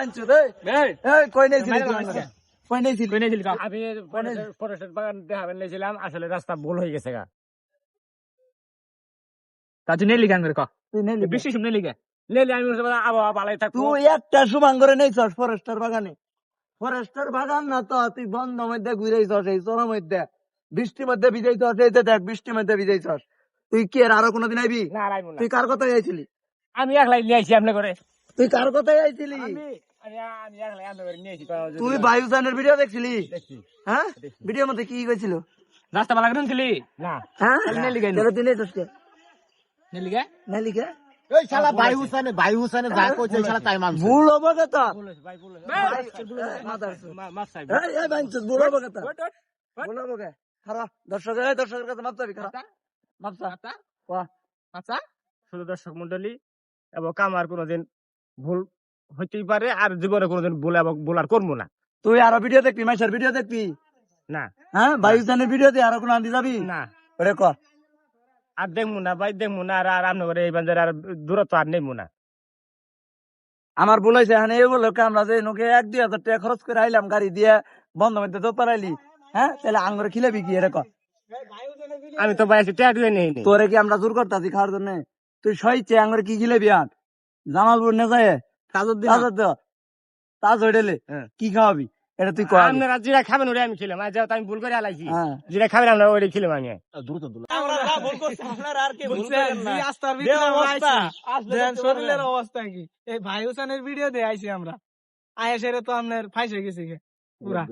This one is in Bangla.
বানছো রে এই কই নেছিলি কই নেছিলি আমি ফরেস্টের বাগান দেখাবেন নিয়েছিলাম, আসলে রাস্তা ভুল হয়ে গেছে গা। তা তুই নেলি গান করে ক, তুই নেলি বৃষ্টি শুনে নেলি নেলি আমি আবহাওয়া ভালোই থাকবো। তুই একটা সুমাং করে নেইছস ফরেস্টার বাগানে, ফরেস্টার বাগান না তো তুই বন্ধ মধ্যে ঘুরেইছস এই চোর মধ্যে, বৃষ্টির মধ্যে ভিজাইছস, এই যে দেখ বৃষ্টির মধ্যে ভিজাইছস। তুই কি আর আরো কোনোদিন আইবি? না রাইবো না, তুই কার কথাই আইছিলি? আমি একলাই নিয়ে আইছি আপনি করে। তুই কার কথাই আইছিলি? আমি একলাই আপনি করে নিয়ে আইছি। তুই বায়ুযানের ভিডিও দেখছিলি? হ্যাঁ, ভিডিওর মধ্যে কি কইছিল? রাস্তা ভালো করে ছিলি না? হ্যাঁ, নেলি গাই তাহলে তুই নেইছস কে? নেলি গে নেলি কে? এই শালা বায়ুসানে যা কইছে শালা তাই মানছে। ভুল হবো কথা। ভাই বলে মাছ সাহেব এই বানছস ভুল হবো কথা। ভুল হবো কে? খারাপ দর্শকের কাছে মাপ চাবি, খারাপ মাপ চা। বাহ, আচ্ছা শুধু দর্শক মন্ডলী, এবং আমার কোনোদিন ভুল হইতেই পারে, আর জীবনে কোনোদিন ভুল এবং ভুল আর করবো না। তুই আরো ভিডিও দেখবি, মাইশার ভিডিও দেখবি না হ্যাঁ, বায়ুযানের ভিডিও দিয়ে আরো কোনো আনতে যাবি না, ওরে ক। আর দেখবো না ভাই, দেখবো না। আর আপনি করে এই বাজারে আর দূরত্ব আর নেবো না। আমার ভুল হয়েছে এখানে এই বললো আমরা যে নোকে 1-2 হাজার টাকা খরচ করে আইলাম গাড়ি দিয়ে বন্ধ মধ্যে তো পারাইলি, হ্যাঁ তাহলে আঙ্গুরে খিলাবি কি এরে ক? আমি তো ভাই ট্যাট হয়ে নেই। তোরে কি আমরা জোর করতেছি খাওয়ার জন্য? তুই সইছে আঙ্গুরে কি খিলাবি? আর জামালপুর নে যায় তাজ হইলে কি খাওয়াবি এটা তুই কর। আপনারা যেটা খাবেন ওটা আমি খেলাম, আর যেহেতু আমি ভুল করে আলাইছি, হ্যাঁ। যেটা খাবেন আমরা ওইটা খেলাম আমি। শরীরের অবস্থা কি এই ভাই হুসানের ভিডিও দিয়ে আইছি আমরা, আয়া সেরে তো আপনার ফাইসে গেছি পুরা।